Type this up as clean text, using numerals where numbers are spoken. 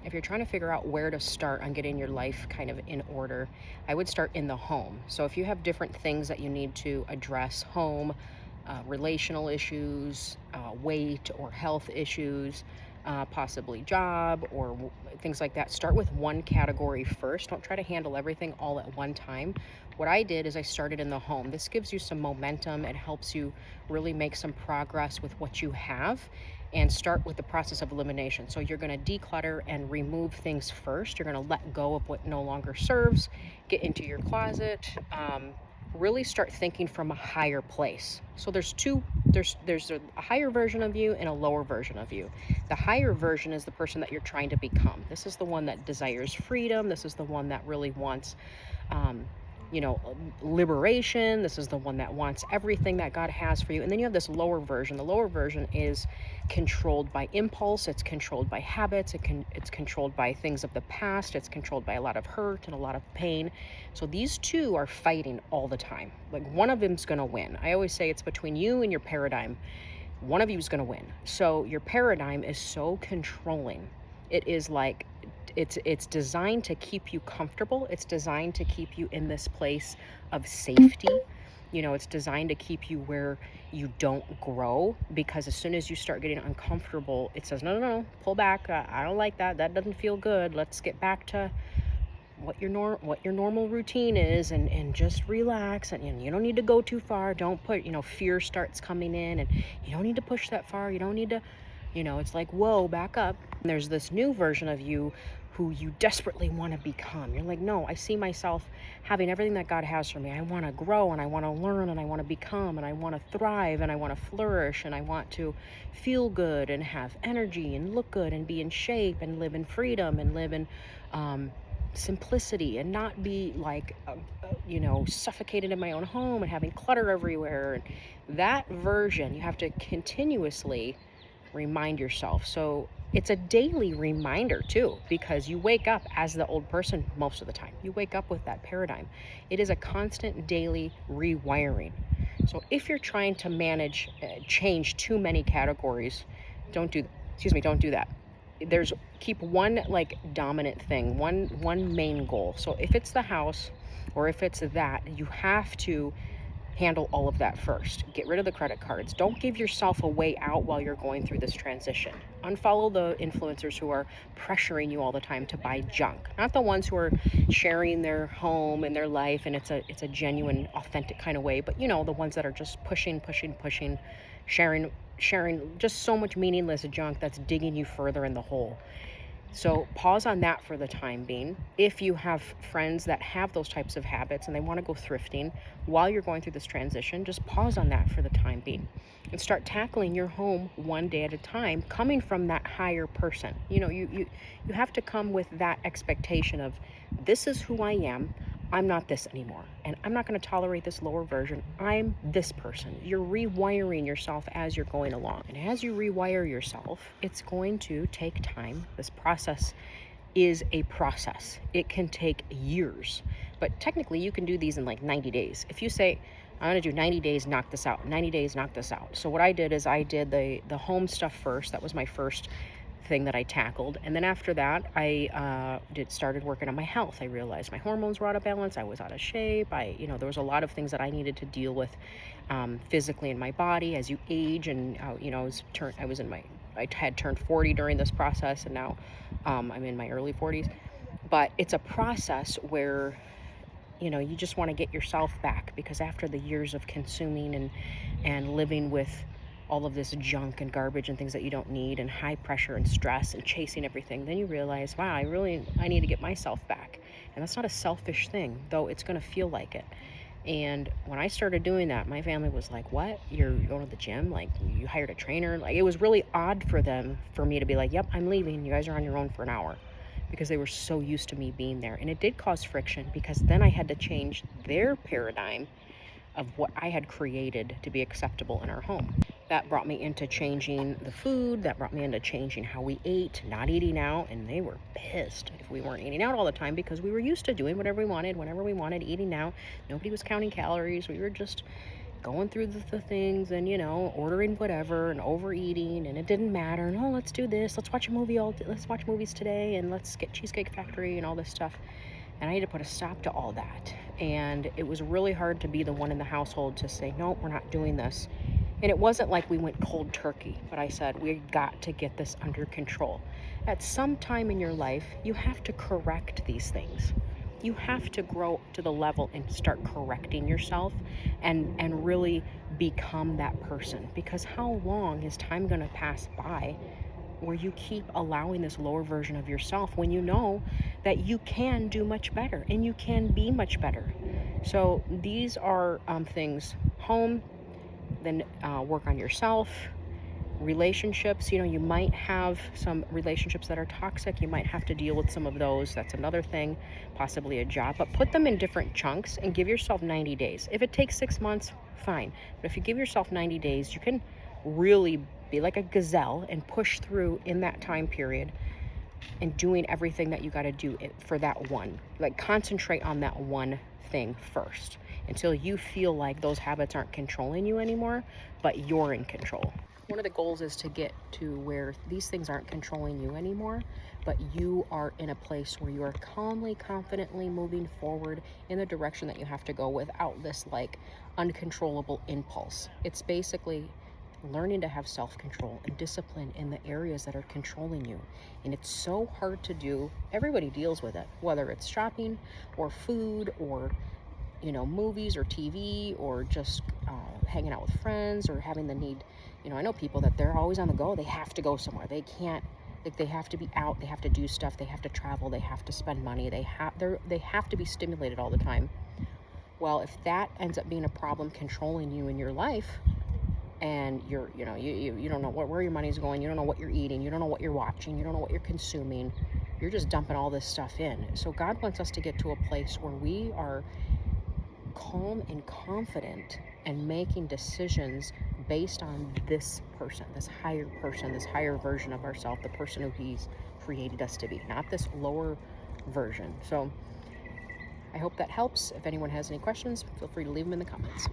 if you're trying to figure out where to start on getting your life kind of in order, I would start in the home. So if you have different things that you need to address, home, relational issues, weight or health issues, possibly job or things like that, start with one category first. Don't try to handle everything all at one time. What I did is I started in the home. This gives you some momentum. It helps you really make some progress with what you have and start with the process of elimination. So you're going to declutter and remove things first. You're going to let go of what no longer serves, get into your closet, really start thinking from a higher place. So there's a higher version of you and a lower version of you. The higher version is the person that you're trying to become. This is the one that desires freedom. This is the one that really wants um, liberation. This is the one that wants everything that God has for you. And then you have this lower version. The lower version is controlled by impulse. It's controlled by habits. It's controlled by things of the past. It's controlled by a lot of hurt and a lot of pain. So these two are fighting all the time. Like one of them's going to win. I always say it's between you and your paradigm. One of you is going to win. So your paradigm is so controlling. It is like it's designed to keep you comfortable. It's designed to keep you in this place of safety. It's designed to keep you where you don't grow, because as soon as you start getting uncomfortable, it says, no, no, no, pull back. I don't like that. That doesn't feel good. Let's get back to what your normal routine is, and just relax, and you don't need to go too far. Don't put, fear starts coming in, and you don't need to push that far. You don't need to, it's like, whoa, back up. And there's this new version of you who you desperately want to become. You're like, no, I see myself having everything that God has for me. I want to grow, and I want to learn, and I want to become, and I want to thrive, and I want to flourish, and I want to feel good and have energy and look good and be in shape and live in freedom and live in simplicity and not be like, suffocated in my own home and having clutter everywhere. And that version, you have to continuously remind yourself. So it's a daily reminder too, because you wake up as the old person most of the time. You wake up with that paradigm. It is a constant daily rewiring. So if you're trying to change too many categories, don't do that. Keep one like dominant thing, one main goal. So if it's the house, or if it's that, you have to handle all of that first. Get rid of the credit cards. Don't give yourself a way out while you're going through this transition. Unfollow the influencers who are pressuring you all the time to buy junk. Not the ones who are sharing their home and their life, and it's a genuine, authentic kind of way, but the ones that are just pushing, sharing just so much meaningless junk that's digging you further in the hole. So pause on that for the time being. If you have friends that have those types of habits and they want to go thrifting while you're going through this transition, just pause on that for the time being and start tackling your home one day at a time, coming from that higher person. You have to come with that expectation of, this is who I am. I'm not this anymore, and I'm not going to tolerate this lower version. I'm this person. You're rewiring yourself as you're going along. And as you rewire yourself, it's going to take time. This process is a process. It can take years, but technically you can do these in like 90 days. If you say, I'm going to do 90 days, knock this out, 90 days, knock this out. So what I did is I did the home stuff first. That was my first thing that I tackled. And then after that, I started working on my health. I realized my hormones were out of balance. I was out of shape. There was a lot of things that I needed to deal with physically in my body as you age. And I had turned 40 during this process, and now I'm in my early 40s. But it's a process where you just want to get yourself back, because after the years of consuming and living with all of this junk and garbage and things that you don't need, and high pressure and stress and chasing everything, then you realize, wow, I need to get myself back. And that's not a selfish thing, though it's going to feel like it. And when I started doing that, my family was like, what? You're going to the gym? Like, you hired a trainer? Like, it was really odd for me to be like, yep, I'm leaving. You guys are on your own for an hour. Because they were so used to me being there. And it did cause friction, because then I had to change their paradigm of what I had created to be acceptable in our home. That brought me into changing the food. That brought me into changing how we ate, not eating out. And they were pissed if we weren't eating out all the time, because we were used to doing whatever we wanted, whenever we wanted, eating out. Nobody was counting calories. We were just going through the things and, ordering whatever and overeating, and it didn't matter. And, oh, let's do this. Let's watch a movie. Let's watch movies today, and let's get Cheesecake Factory and all this stuff. And I had to put a stop to all that. And it was really hard to be the one in the household to say, no, we're not doing this. And it wasn't like we went cold turkey, but I said, we got to get this under control. At some time in your life, you have to correct these things. You have to grow to the level and start correcting yourself and really become that person. Because how long is time going to pass by where you keep allowing this lower version of yourself when you know that you can do much better and you can be much better? So these are things: home, then work on yourself. Relationships, you might have some relationships that are toxic. You might have to deal with some of those. That's another thing. Possibly a job, but put them in different chunks and give yourself 90 days. If it takes 6 months, fine. But if you give yourself 90 days, you can really be like a gazelle and push through in that time period and doing everything that you got to do for that one. Like, concentrate on that one thing first until you feel like those habits aren't controlling you anymore, but you're in control. One of the goals is to get to where these things aren't controlling you anymore, but you are in a place where you are calmly, confidently moving forward in the direction that you have to go without this like uncontrollable impulse. It's basically learning to have self-control and discipline in the areas that are controlling you. And it's so hard to do. Everybody deals with it, whether it's shopping or food or movies or TV or just hanging out with friends or having the need. I know people that they're always on the go. They have to go somewhere. They can't, like, they have to be out. They have to do stuff. They have to travel. They have to spend money. They have to be stimulated all the time. Well, if that ends up being a problem controlling you in your life, and you don't know where your money's going, you don't know what you're eating, you don't know what you're watching, you don't know what you're consuming, you're just dumping all this stuff in. So God wants us to get to a place where we are calm and confident and making decisions based on this person, this higher version of ourselves, the person who He's created us to be, not this lower version. So I hope that helps. If anyone has any questions, feel free to leave them in the comments.